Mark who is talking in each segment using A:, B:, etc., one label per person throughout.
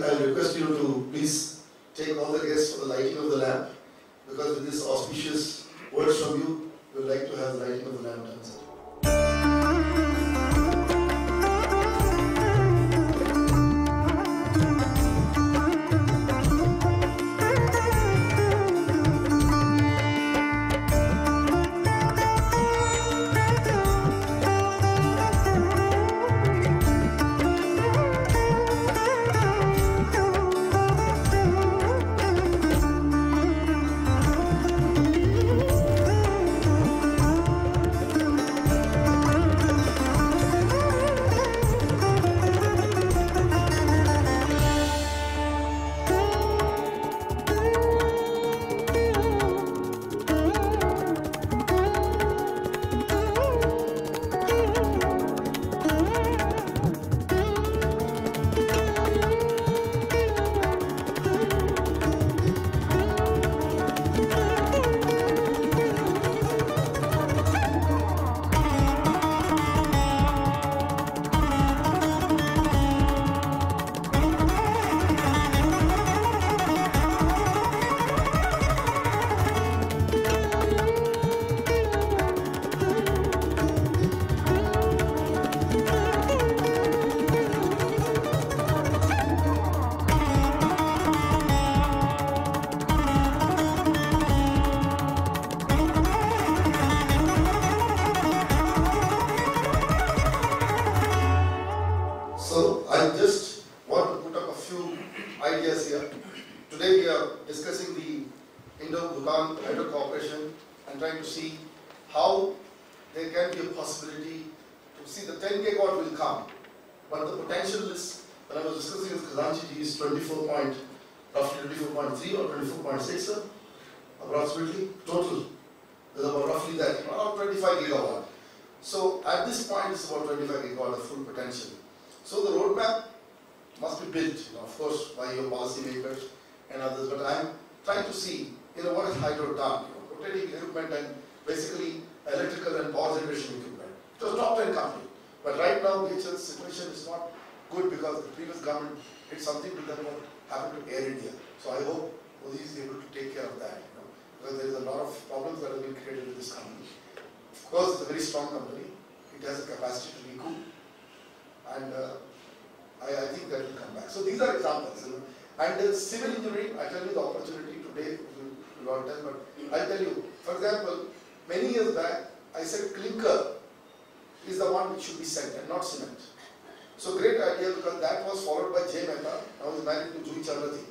A: I'll request you to please take all the guests for the lighting of the lamp, because with this auspicious words from you, we would like to have the lighting of the lamp done, sir. So I just want to put up a few ideas here. Today we are discussing the Indo-Bhutan Hydro Cooperation and trying to see how there can be a possibility to see the 10 gigawatt will come. But the potential is, when I was discussing with Kazanji, is roughly 24.3 or 24.6 approximately. Total is about roughly that, about 25 gigawatt. So at this point it's about 25 gigawatt of full potential. So the roadmap must be built, of course, by your policymakers and others. But I'm trying to see, what has hydro done? Rotating equipment and basically electrical and power generation equipment. It was top 10 company. But right now, BHL's situation is not good because the previous government did something to them what happened to Air India. So I hope Modi is able to take care of that. Because there is a lot of problems that have been created with this company. Of course, it's a very strong company. It has a capacity to recoup. And I think that will come back. So these are examples. And civil engineering, I tell you the opportunity today, we will not tell, but I'll tell you. For example, many years back, I said clinker is the one which should be sent and not cement. So great idea, because that was followed by J. Mehta. Now he's married to Juhi Chandrati.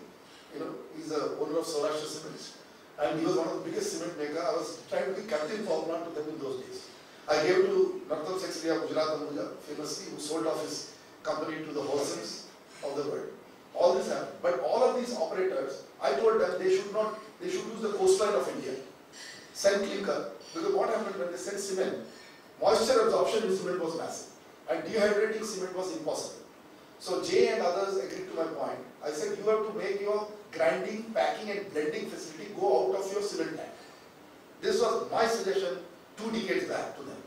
A: He's the owner of Saurashtra Cement. And he was one of the biggest cement maker. I was trying to be captain formula to them in those days. I gave to Nartam Secretary of Gujarat Amuja, famously, who sold off his company to the Horsens of the world. All this happened. But all of these operators, I told them they should use the coastline of India. Send clinker, because what happened when they sent cement, moisture absorption in cement was massive. And dehydrating cement was impossible. So Jay and others agreed to my point. I said, you have to make your grinding, packing and blending facility go out of your cement tank. This was my suggestion 2 decades back to them.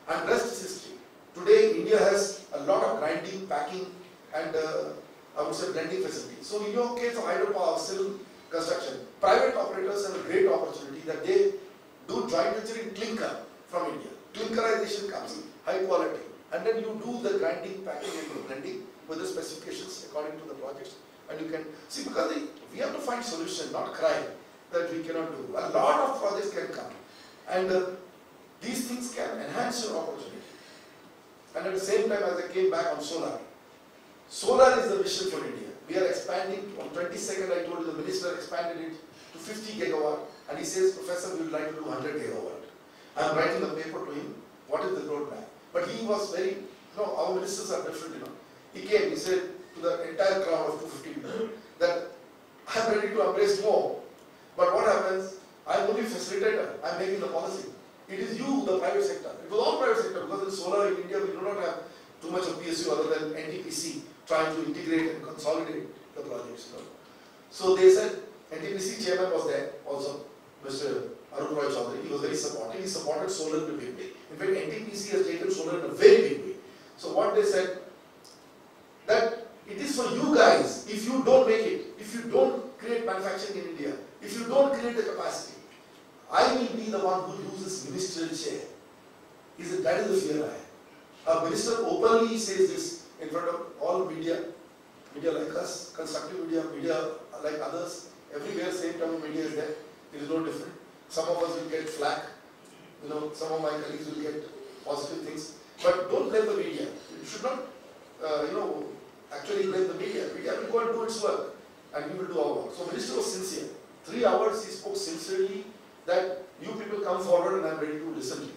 A: And rest is history. Today, India has a lot of grinding, packing, and I would say blending facilities. So in your case of hydropower, civil construction, private operators have a great opportunity that they do joint venture in clinker from India. Clinkerization comes, high quality. And then you do the grinding, packing and blending with the specifications according to the projects. And you can see, because we have to find solution, not cry that we cannot do. A lot of projects can come. And these things can enhance your opportunity. And at the same time, as I came back on solar, solar is the vision for India. We are expanding. On 22nd, I told you the minister expanded it to 50 gigawatt, and he says, Professor, we would like to do 100 gigawatt. I am writing a paper to him. What is the roadmap? But he was very, our ministers are different, He came, he said to the entire crowd of 250 people that I am ready to embrace more. But what happens? I am only facilitator. I am making the policy. It is you, the private sector. It was all private sector, because in solar in India we do not have too much of PSU other than NTPC trying to integrate and consolidate the projects. So they said, NTPC chairman was there also, Mr. Arun Roy Chaudhary. He was very supportive. He supported solar in a big way. In fact, NTPC has taken solar in a very big way. So what they said, that it is for you guys. If you don't make create the capacity, I will be the one who loses ministerial chair. That is the fear I have. A minister openly says this in front of all media like us, constructive media like others, everywhere same type of media is there. It is no different. Some of us will get flack, some of my colleagues will get positive things. But don't blame the media. You should not, actually blame the media. Media will go and do its work, and we will do our work. So minister was sincere. 3 hours he spoke sincerely that you people come forward and I am ready to listen to you.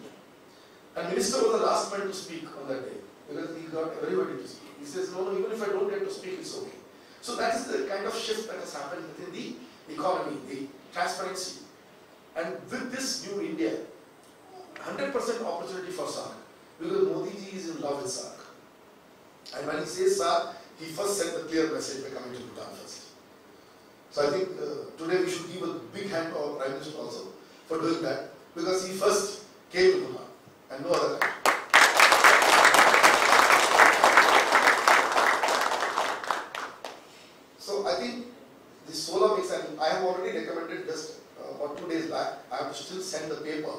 A: And minister was the last man to speak on that day, because he got everybody to speak. He says, no, even if I don't get to speak, it's okay. So that is the kind of shift that has happened within the economy, the transparency. And with this new India, 100% opportunity for SAARC, because Modi ji is in love with SAARC. And when he says SAARC, he first sent the clear message by coming to Bhutan first. So I think today we should give a big hand to our Prime Minister also for doing that, because he first came to Bhutan and no other time. So I think the solar mix, and I have already recommended just about 2 days back, I have to still send the paper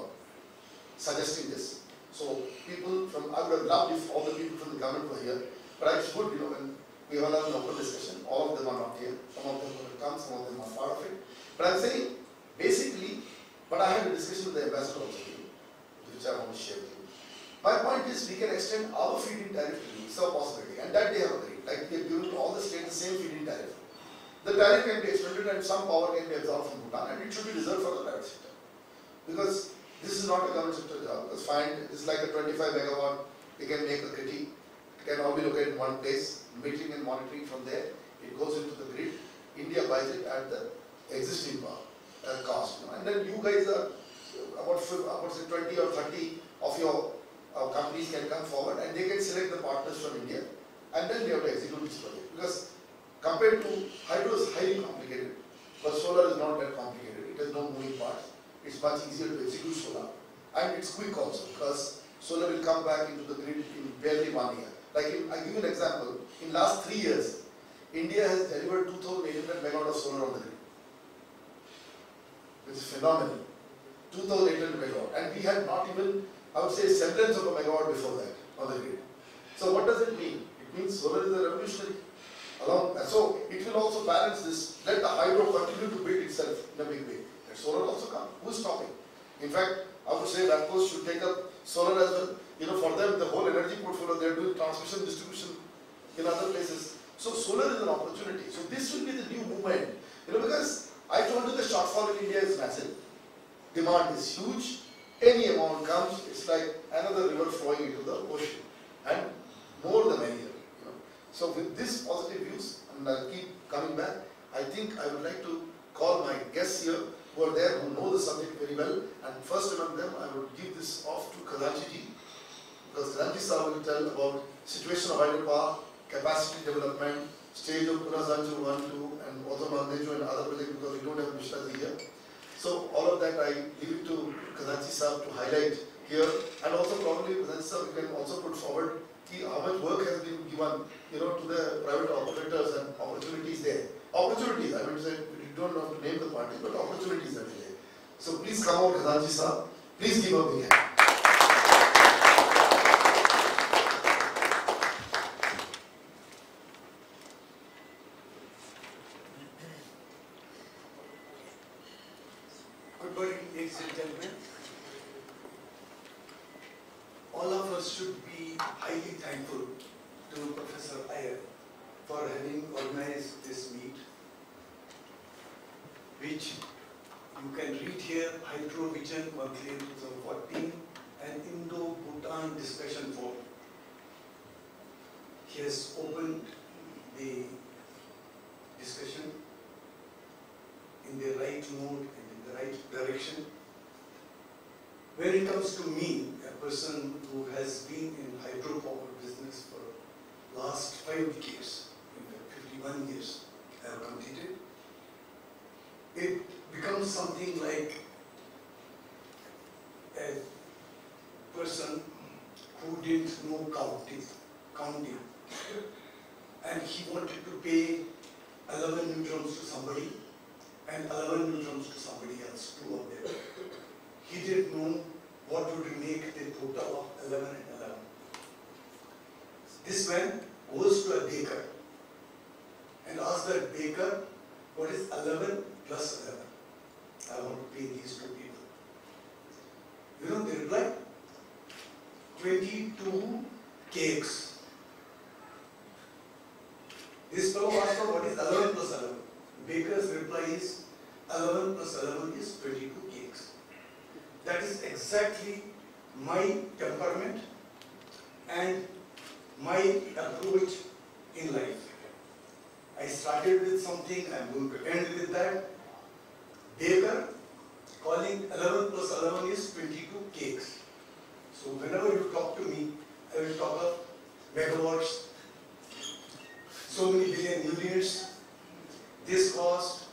A: suggesting this. So people from, I would have loved if all the people from the government were here, but it's good, when we have an open discussion, all of them are not here, some of them will come, some of them are part of it. But I'm saying, basically, but I had a discussion with the ambassador also, which I want to share with you. My point is, we can extend our feed-in tariff to you, it's a possibility, and that they have agreed. Like we have given to all the states the same feed-in tariff. The tariff can be extended and some power can be absorbed from Bhutan, and it should be reserved for the private sector. Because this is not a government sector job. It's fine, it's like a 25 megawatt, we can make a kitty, it can all be located in one place, metering and monitoring from there, it goes into the grid, India buys it at the existing power cost. And then you guys are, about say 20 or 30 of your companies can come forward and they can select the partners from India, and then they have to execute this project. Because compared to hydro is highly complicated, but solar is not that complicated. It has no moving parts. It's much easier to execute solar, and it's quick also, because solar will come back into the grid in barely 1 year. Like I give you an example. In last 3 years, India has delivered 2,800 megawatt of solar on the grid, which is phenomenal. 2,800 megawatt, and we had not even, I would say, semblance of a megawatt before that on the grid. So what does it mean? It means solar is a revolutionary. So it will also balance this. Let the hydro continue to build itself in a big way. Let solar also come. Who is stopping? In fact, I would say that coast should take up solar as well. For them, the whole energy portfolio, they are doing transmission, distribution in other places. So solar is an opportunity. So this will be the new movement. Because I told you the shortfall in India is massive. Demand is huge. Any amount comes, it's like another river flowing into the ocean. And more the merrier. So with this positive views, and I'll keep coming back, I think I would like to call my guests here who are there, who know the subject very well. And first among them, I would give this off to Kazanji ji, because Kazanji sir will tell about situation of hydropower, capacity development, stage of Punasanju 1, 2, and also Mandeju and other projects, because we don't have Mishra ji here. So all of that I leave it to Kazanji sir to highlight here, and also probably Kazanji sir we can also put forward how much work has been given, to the private operators and opportunities there. Opportunities, I mean, you don't have to name the party, but opportunities are there. So please come out, Kazanji sir. Please give a big hand.
B: Good morning, ladies and gentlemen. All of us should be highly thankful to Professor Iyer for having organized this meet, which you can read here, HYDROVISION CONCLAVE 2014 and Indo-Bhutan discussion forum. He has opened the discussion in the right mood and in the right direction. When it comes to me, a person who has been in hydropower business for last 5 decades, in fact 51 years I have completed, it becomes something like a person who didn't know counting, and he wanted to pay 11 neutrons to somebody, and 11 will come to somebody else, 2 of them. He didn't know what would make the total of 11 and 11. This man goes to a baker and asks that baker, what is 11 plus 11? I want to pay these 2 people. You know, they replied, 22 cakes. This fellow asked for what is 11 plus 11. Baker's reply is 11 plus 11 is 22 cakes. That is exactly my temperament and my approach in life. I started with something, I'm going to end with that. Baker calling 11 plus 11 is 22 cakes. So whenever you talk to me, I will talk of megawatts, so many billion units, this cost,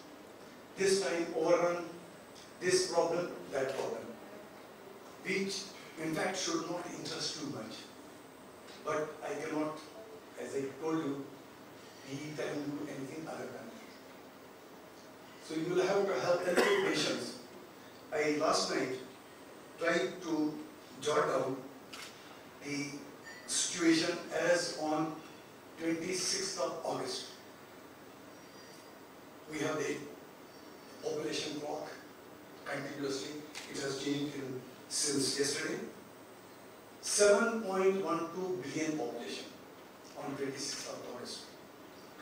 B: this time overrun, this problem, that problem, which in fact should not interest too much. But I cannot, as I told you, be telling you anything other than that. So you will have to have a little patience. I last night tried to jot down the situation as on 26th of August. We have the population clock continuously. It has changed since yesterday. 7.12 billion population on 26th of August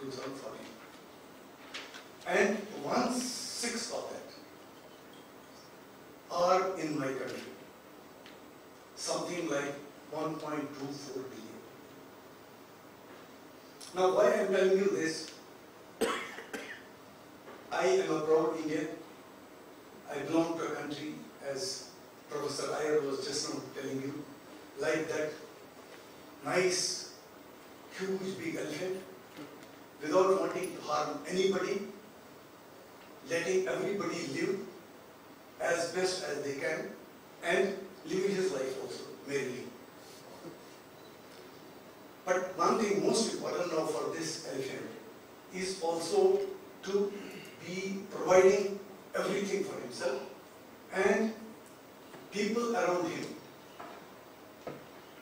B: 2014. And 1/6 of that are in my country. Something like 1.24 billion. Now, why I am telling you this? I am a proud Indian. I belong to a country, as Professor Iyer was just now telling you, like that nice, huge, big elephant, without wanting to harm anybody, letting everybody live as best as they can, and living his life also merrily. But one thing most important now for this elephant is also to be providing everything for himself and people around him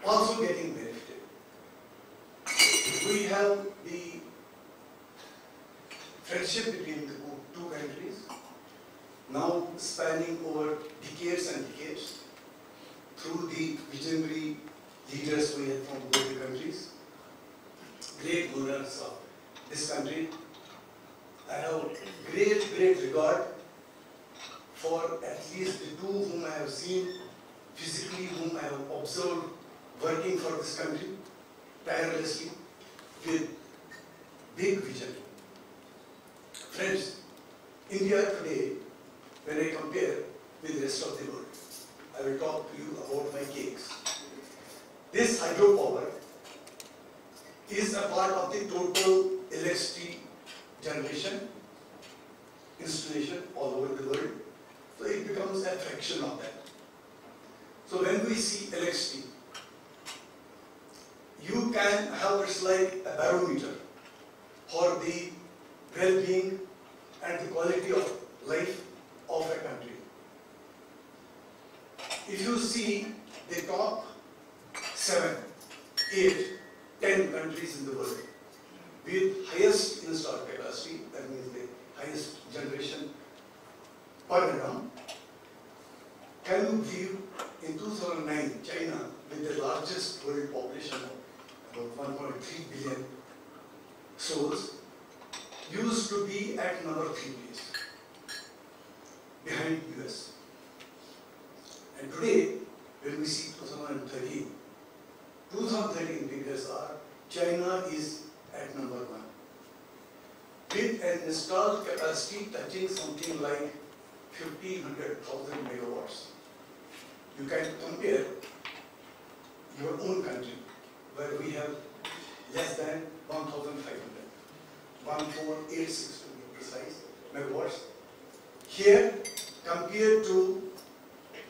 B: also getting benefited. We have the friendship between the 2 countries now spanning over decades and decades through the visionary leaders we have from both the countries, great rulers of this country. I have great regard for at least the 2 whom I have seen physically, whom I have observed working for this country tirelessly with big vision. Friends, India today, when I compare with the rest of the world, I will talk to you about my cakes. This hydropower is a part of the total electricity generation installation all over the world. So it becomes a fraction of that. So when we see electricity, you can have it's like a barometer for the well-being and the quality of life of a country. If you see the top 7, 8, 10 countries in the world with highest installed capacity, that means the highest generation per annum, can you believe in 2009, China, with the largest world population of about 1.3 billion souls, used to be at number 3 place, behind US. And today, when we see 2013 figures are, China is at number 1. With an installed capacity touching something like 1,500,000 megawatts. You can compare your own country, where we have less than 1,500, 1,486 to be precise, megawatts. Here, compared to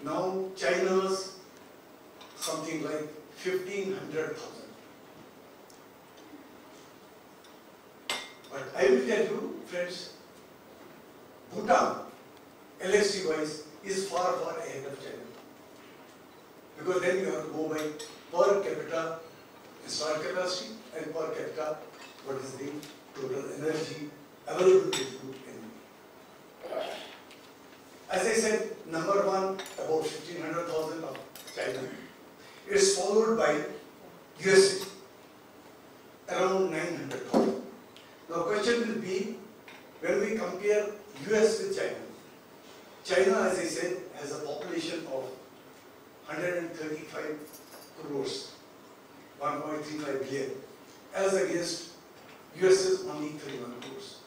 B: now China's something like 1,500,000. But I will tell you, friends, Bhutan, electricity wise, is far, far ahead of China. Because then you have to go by per capita installed capacity and per capita what is the total energy available to enemy. As I said, number one, about 1,500,000 of China. It is followed by USA, around 900,000. Now, question will be, when we compare US with China, China, as I said, has a population of 135 crores, 1.35 billion, as against US's only 31 crores.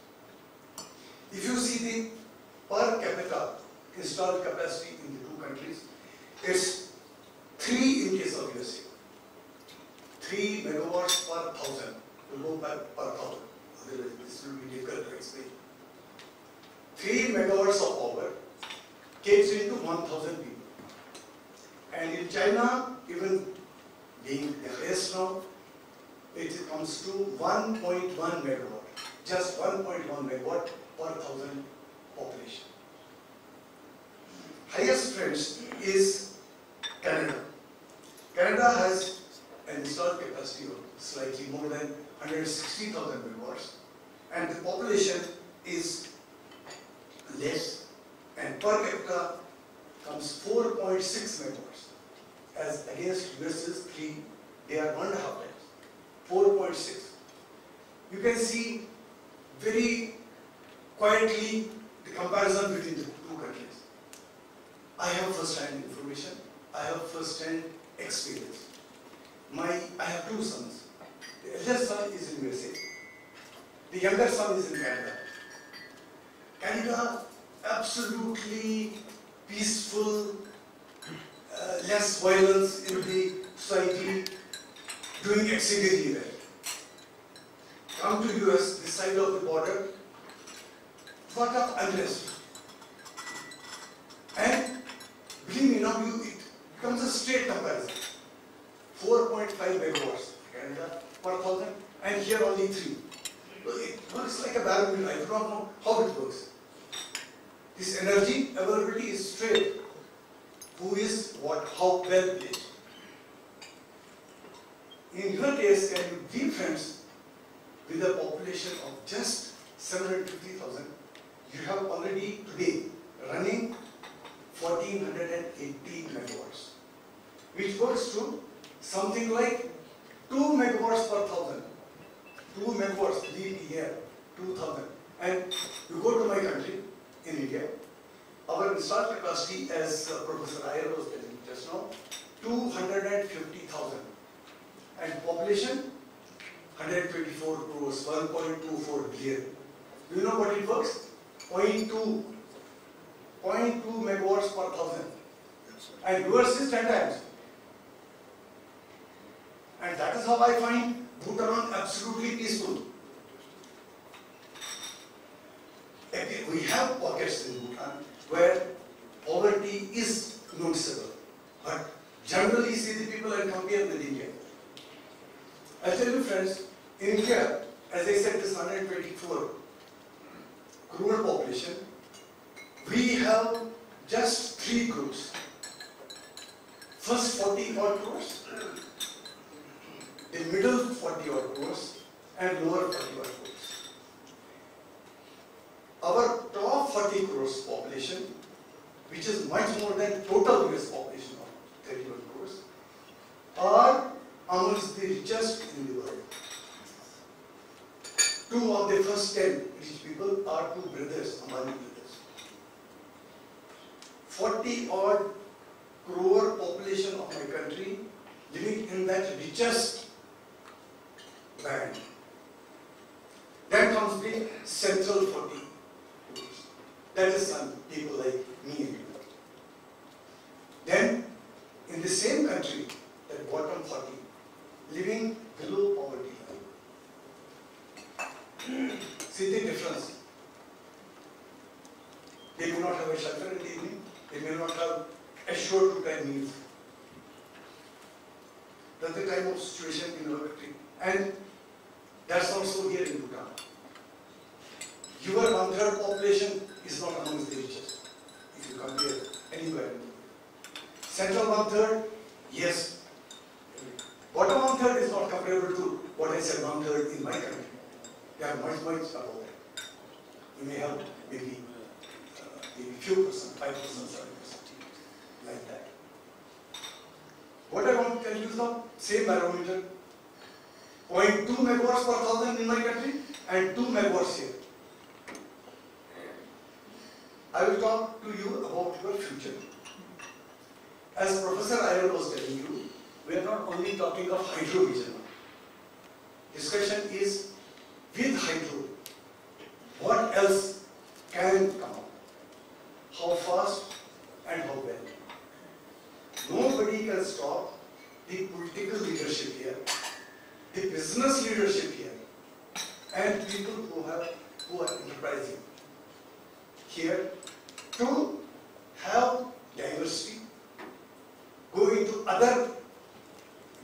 B: If you see the per capita installed capacity in the two countries, it's 3 in case of USA. 3 megawatts per 1,000, below per 1,000. Otherwise, this will be difficult to explain. 3 megawatts of power catering to 1,000 people. And in China, even being the highest now, it comes to 1.1 megawatt, just 1.1 megawatt per 1,000 population. Highest, friends, is Canada. Canada has an installed capacity of slightly more than 160,000 megawatts, and the population is less, and per capita comes 4.6 megawatts, as against US's 3, they are 1.5 times, 4.6. You can see very quietly the comparison between the two countries. I have first-hand information, I have first-hand experience. I have 2 sons. The eldest son is in USA. The younger son is in Canada. Canada, absolutely peaceful, less violence in the society, doing exceedingly well. Come to US, this side of the border, lot of unrest. And believe me, now it becomes a straight comparison. 4.5 megawatts, Canada per 1,000, and here only 3. So it works like a barometer. I do not know how it works. This energy availability is straight. Who is what, how well placed. In your case, can you be friends with a population of just 750,000? You have already today running 1,480 megawatts, which works to something like 2 megawatts per 1,000. 2 megawatts, leave here, 2,000. And you go to my country, in India, our installed capacity, as Professor Iyer was telling just now, 250,000. And population, 124 crores, 1.24 billion. Do you know what it works? 0.2 megawatts per 1,000. And yours is 10 times. And that is how I find Bhutan absolutely peaceful. We have pockets in Bhutan where poverty is noticeable. But generally see the people and compare with India. I'll tell you, friends, in India, as I said, this 124 crore population, we have just 3 groups. First 40 odd crores, the middle 40 odd crores, and lower 40 odd crores. Our top 40 crores population, which is much more than total US population of 31 crores, are amongst the richest in the world. 2 of the first 10 rich people are 2 brothers, Ambani brothers. 40 odd crore population of my country living in that richest band. Then comes the central 40 crores. That is some people like me and you. Then, in the same country, that bottom 40, living below poverty line. See the difference. They do not have a shelter in the evening. They may not have assured 2-time meals. That's the type of situation in our country. And that's also here in Bhutan. Your 1/3 population is is not amongst the richest, if you compare anywhere. Central one-third, yes. Bottom one-third is not comparable to what I said one-third in my country. They are much, much above that. You may have maybe few percent, 5%, 7%, like that. What I want to tell you is the same barometer. 0.2 megawatts per thousand in my country and 2 megawatts here. I will talk to you about your future. As Professor Iyer was telling you, we are not only talking of hydrovision. Discussion is with hydro, what else can come up? How fast and how well? Nobody can stop the political leadership here, the business leadership here, and people who are enterprising here to have diversity, go into other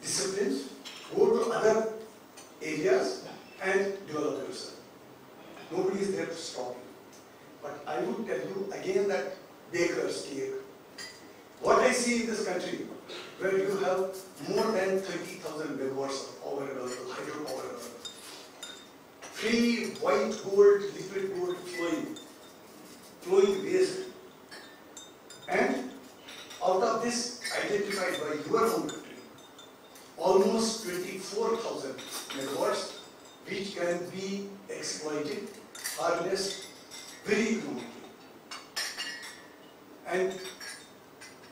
B: disciplines, go to other areas and develop yourself. Nobody is there to stop you. But I would tell you again that baker's cake. What I see in this country, where you have more than 30,000 megawatts of power available, hydropower available, free white gold, liquid gold flowing waste, and out of this identified by your own country, almost 24,000 megawatts which can be exploited, harnessed very economically. And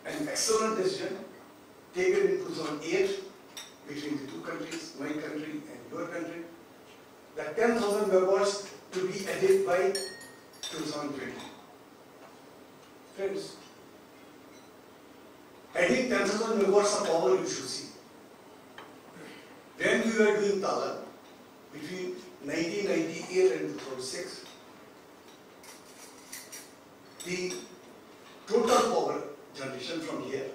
B: an excellent decision taken in 2008 between the two countries, my country and your country, that 10,000 megawatts to be added by 2020. Friends, adding 10,000 megawatts of power you should see. When we were doing Tala, between 1998 and 2006, the total power generation from here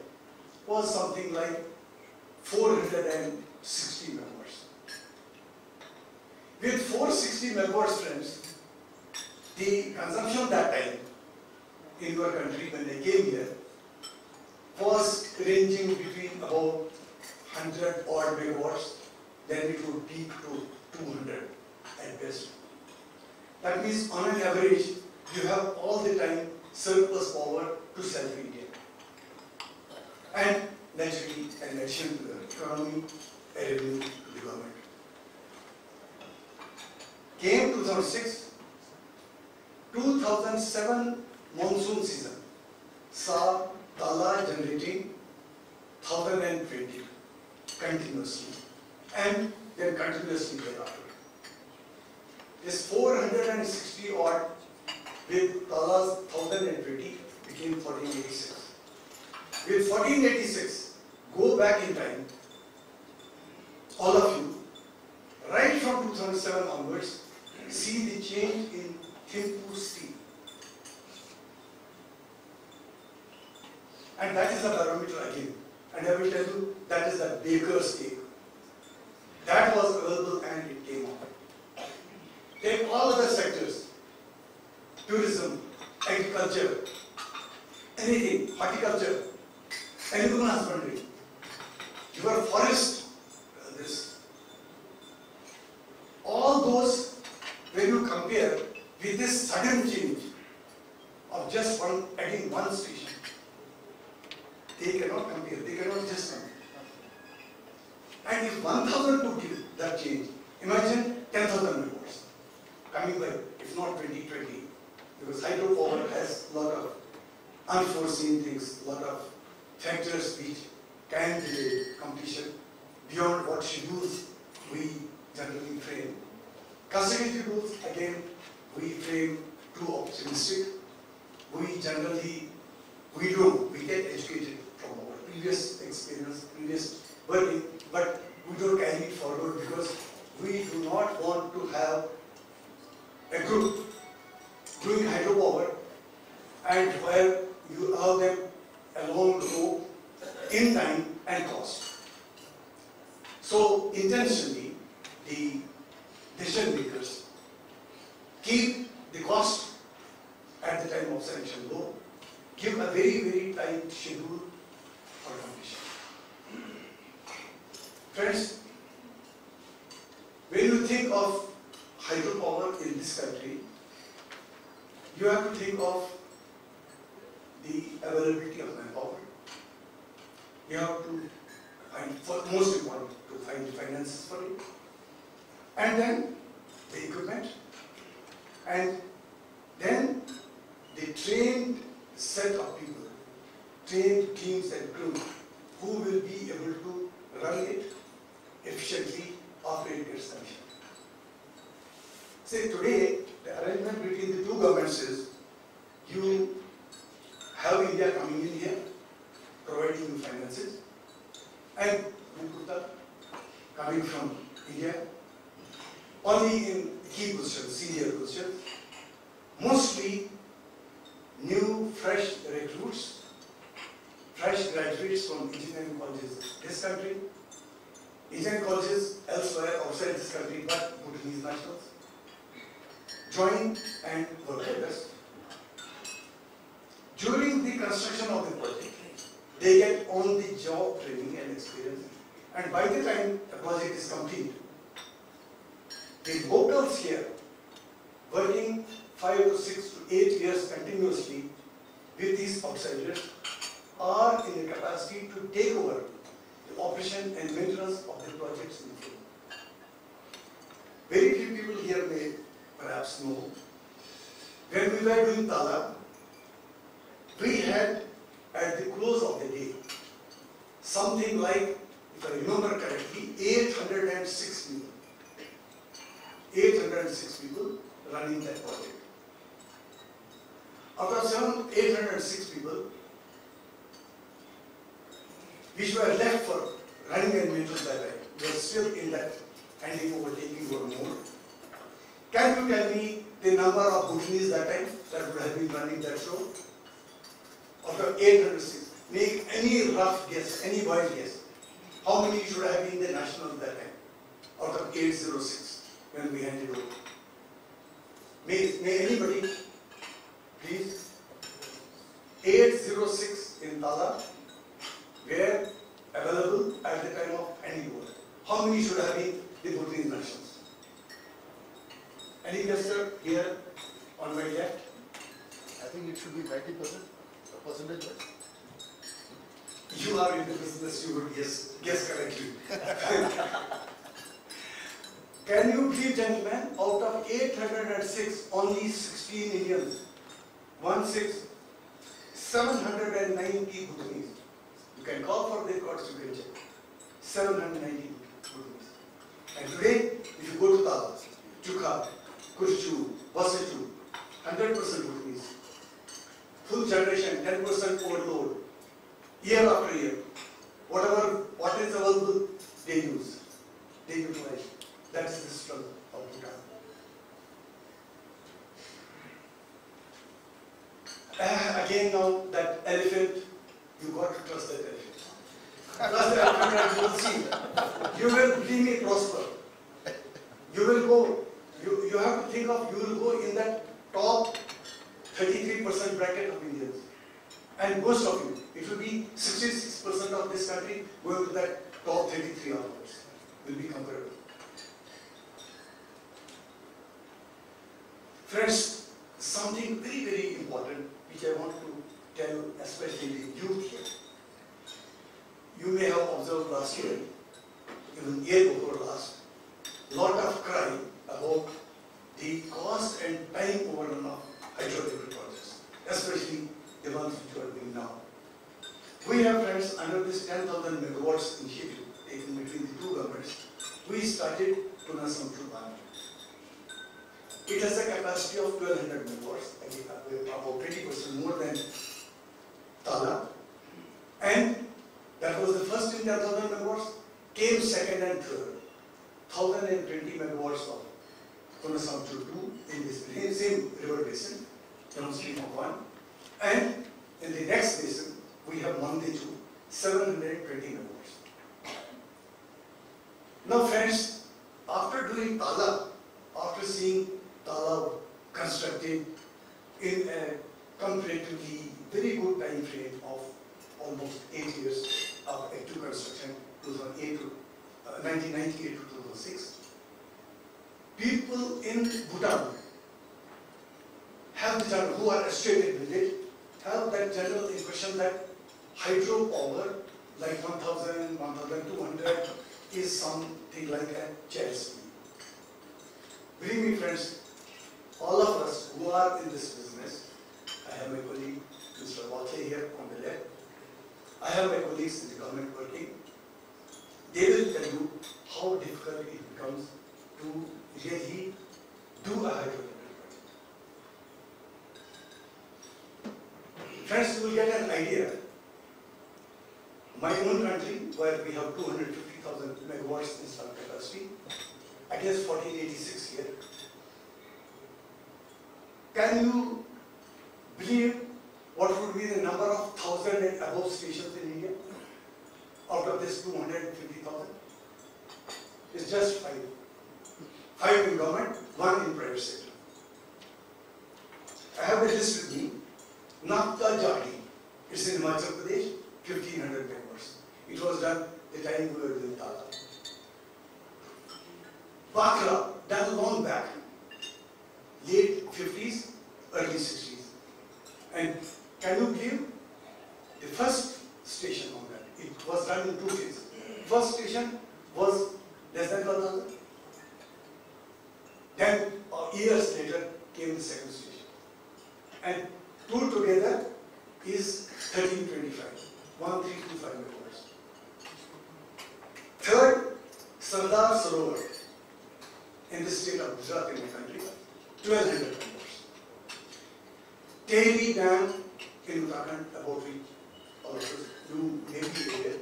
B: was something like 460 megawatts. With 460 megawatts, friends, the consumption that time in your country when I came here was ranging between about 100 odd megawatts, then it would peak to 200 at best. That means on an average, you have all the time surplus power to sell to India. And naturally, an addition to the economy, a revenue to the government. Came 2006, 2007 monsoon season saw Tala generating 1020 continuously and then continuously thereafter. This 460 odd with Tala's 1020 became 1486. With 1486, go back in time, all of you, right from 2007 onwards, see the change in Thimphu steel. And that is the barometer again. And I will tell you, that is the baker's cake. That was available and it came out. Take all other sectors, tourism, agriculture, anything, horticulture, animal husbandry, your forest, this. All those, when you compare with this sudden change of just adding one station, they cannot compare, they cannot just compare. And if 1,000 to give that change, imagine 10,000 megawatts coming by, if not 2020, because hydropower has a lot of unforeseen things, a lot of factors which can delay completion beyond what schedules we generally frame. Conservative rules, again, we frame too optimistic. We generally, we get educated from our previous experience, previous working, but we don't carry it forward because we do not want to have a group doing hydropower and where you allow them a long rope in time and cost. So intentionally, the decision makers keep the cost at the time of sanction low, give a very, very tight schedule for completion. Friends, when you think of hydropower in this country, you have to think of the availability of manpower. You have to find, for most important, to find the finances for it, and then the equipment, and then the trained set of people, trained teams and crew who will be able to run it efficiently after it gets commissioned. Say today, the arrangement between the two governments is you have India coming in here, providing you finances, and Bhutan coming from India, only in key positions, senior positions, mostly new, fresh recruits, fresh graduates from engineering colleges this country, engineering colleges elsewhere outside this country, but Bhutanese nationals, join and work with us. During the construction of the project, they get on-the-job training and experience, and by the time the project is complete, the locals here, working 5 to 6 to 8 years continuously with these outsiders, are in a capacity to take over the operation and maintenance of the projects in the field. Very few people here may perhaps know, when we were doing Tala, we had at the close of the day something like, if I remember correctly, 806 people. 806 people running that project. Out of 806 people, which were left for running and maintenance that time, were still in that handing over, taking over more. Can you tell me the number of Bhutanese that time that would have been running that show? Out of 806, make any rough guess, any wild guess. How many should have been the nationals that time? Out of 806, when we handed over. May anybody, please? 806 in Tala were available at the time of handing over. How many should have been the Bhutanese nationals? Any guess, sir, here on my left?
A: I think it should be 90%, percentage wise.
B: You are in the business, you would guess correctly. Can you believe, gentlemen, out of 806, only 16 Indians, 790 Bhutanese. You can call for the records, you can check. 790 Bhutanese. And today, if you go to Tala, Chukha, Kurchu, Wasitu, 100% Bhutanese. Full generation, 10% overload. Year after year. What is available, they use. They utilize. That is the struggle of Bhutan. Again now, that elephant, you got to trust that elephant. Trust the elephant and you will see. You will believe me prosper. You will go, you have to think of, you will go in that top 33% bracket of Indians. And most of you, it will be 66% of this country going to that top 33 onwards. Will be comparable. Friends, something very, very important which I want to tell, especially the youth here. You may have observed last year, even year before last, lot of cry about the cost and time overrun of hydroelectric projects, especially the ones which are doing now. We have, friends, under this 10,000 megawatts initiative taken between the two governments, we started Pune-Samchur-Bani. It has a capacity of 1200 megawatts, about 20% more than Tala. And that was the first in 10,000 megawatts, came second and third. 1020 megawatts of Pune-Samchur 2 in this same river basin, downstream of one. And in the next basin, we have Mandi 2, 720 megawatts. Now friends, after doing Tala, after seeing Tala constructed in a comparatively very good time frame of almost 8 years of active construction, 1998 to 2006. People in Bhutan have the general, who are associated with it, have that general impression that hydropower, like 1000, 1200, is something like a child's play. Believe me, friends, all of us who are in this business, I have my colleague, Mr. Watle here on the left, I have my colleagues in the government working, they will tell you how difficult it becomes to really do a hydropower project. Friends, you will get an idea. My own country, where we have 250,000 megawatts installed capacity, against 1486 here. Can you believe what would be the number of 1,000 and above stations in India out of this 250,000? It's just 5. 5 in government, 1 in private sector. I have the list with me. Nakta Jati, it's in Himachal Pradesh, 1,500 megawatts. It was done the time we were doing Tata. Bakra, done long back, late 50s, early 60s. And can you believe the first station on that? It was done in 2 phases. First station was less than 1,000. Then years later came the second station. And 2 together is 1325, 1325 megawatts. Third, Sardar Sarovar in the state of Gujarat in the country, 1,200 megawatts. Tehri Dam in Uttarakhand, about which all of us, you may be aware,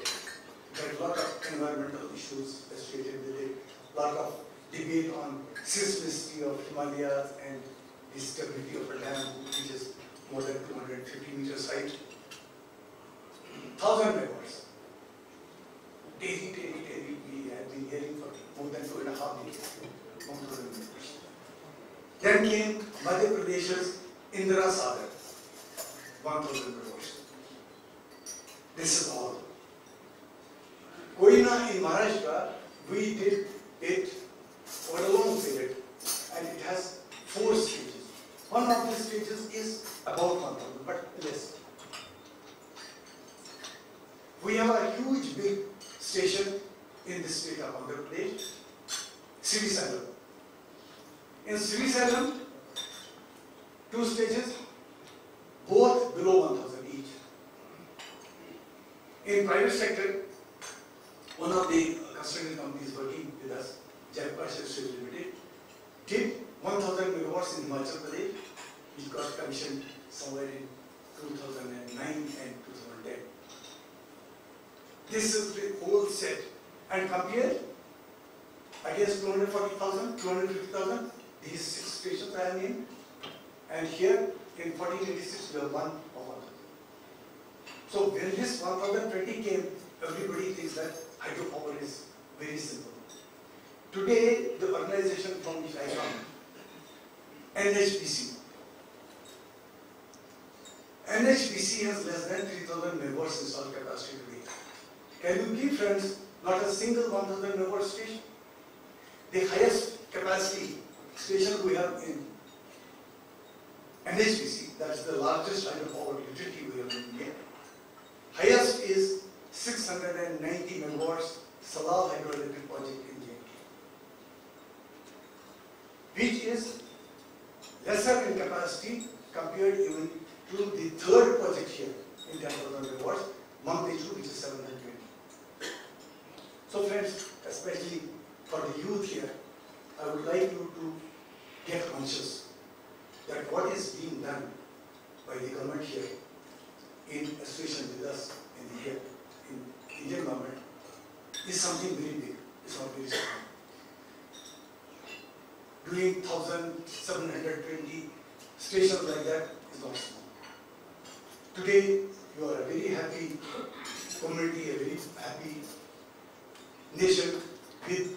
B: there are a lot of environmental issues associated with it, a lot of debate on seismicity of Himalayas and the stability of a dam which is more than 250 meters height. 1,000 megawatts. Tehri, we have been hearing for more than 2.5 years. 1,000 megawatts. Then came Madhya Pradesh's Indira Sagar, 1,000 megawatts. This is all. Koina in Maharashtra, we did it over a long period, and it has 4 stages. One of these stages is about 1,000, but less. We have a huge big station in the state of Andhra Pradesh, Srisalam. In Srisalam, 2 stages, both below 1,000 each. In private sector, one of the construction companies working with us, Jaipur State Limited, did 1,000 megawatts in Himachal Pradesh, which got commissioned somewhere in 2009 and 2010. This is the whole set. And compared against 240,000, 250,000, these 6 stations I have named. And here in 1486 we have 1 of 1,000. So when this 1020 came, everybody thinks that hydropower is very simple. Today, the organization from which I come, NHPC has less than 3,000 megawatts installed capacity today. Can you believe, friends, not a single 1,000 megawatt station? The highest capacity station we have in NHPC, that's the largest hydropower utility we have in India. Highest is 690 megawatts Salal hydroelectric project in J&K, which is lesser in capacity compared even to the third project here in 10,000 megawatts, Mamtechu, which is 720. So friends, especially for the youth here, I would like you to get conscious that what is being done by the government here in association with us in Indian government is something very big. It's not very small. Doing 1,720 stations like that is not small. Today, you are a very happy community, a very happy nation with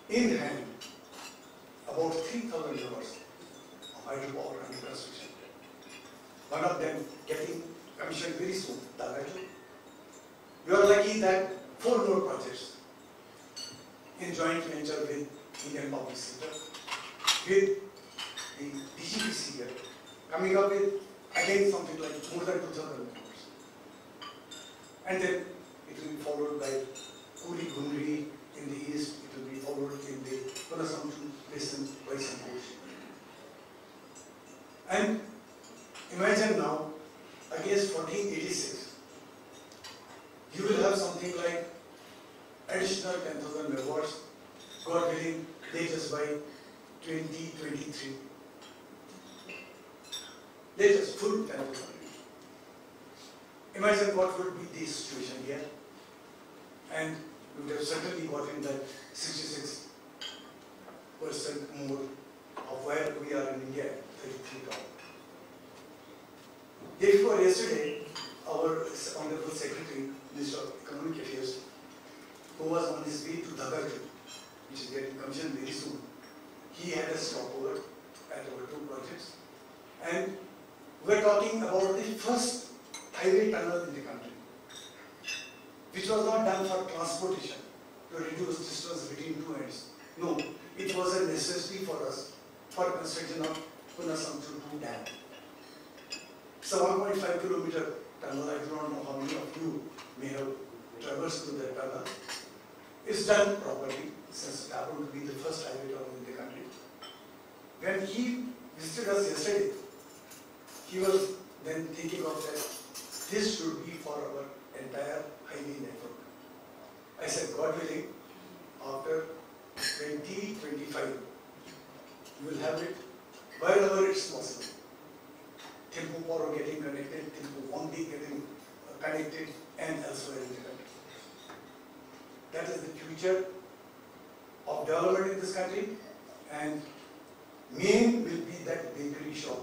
B: in hand about 3,000 megawatts of hydropower under construction. one of them getting commissioned very soon, Dagaju. We are lucky that 4 more projects in joint venture with Indian public sector, with the DGPC here, coming up with again something like more than 2,000 crores. And then it will be followed by Kuri Gumri in the east, it will be followed in the Punasamtu basin by Samposh. And imagine now, against 1486, you will have something like additional 10,000 megawatts, God willing, latest by 2023. Latest full 10,000. Imagine what would be the situation here. And we would have certainly gotten that 66% more of where we are in India, 33 down. Therefore, yesterday, our Honorable Secretary, Minister of Economic Affairs, who was on his way to Dhagarju, which is getting commissioned very soon, he had a stopover at our 2 projects. And we are talking about the first highway tunnel in the country, which was not done for transportation to reduce distance between 2 ends. No, it was a necessity for us for construction of Punasamtu 2 dam. It's a 1.5 kilometer tunnel. I do not know how many of you may have traversed through that tunnel. It's done properly, since it happened to be the first highway tunnel in the country. When he visited us yesterday, he was then thinking of that this should be for our entire highway network. I said, God willing, after 2025, you will have it wherever it's possible. Hydropower getting connected, Indo-Bhutan getting connected, and elsewhere in the country. That is the future of development in this country, and main will be that bakery shop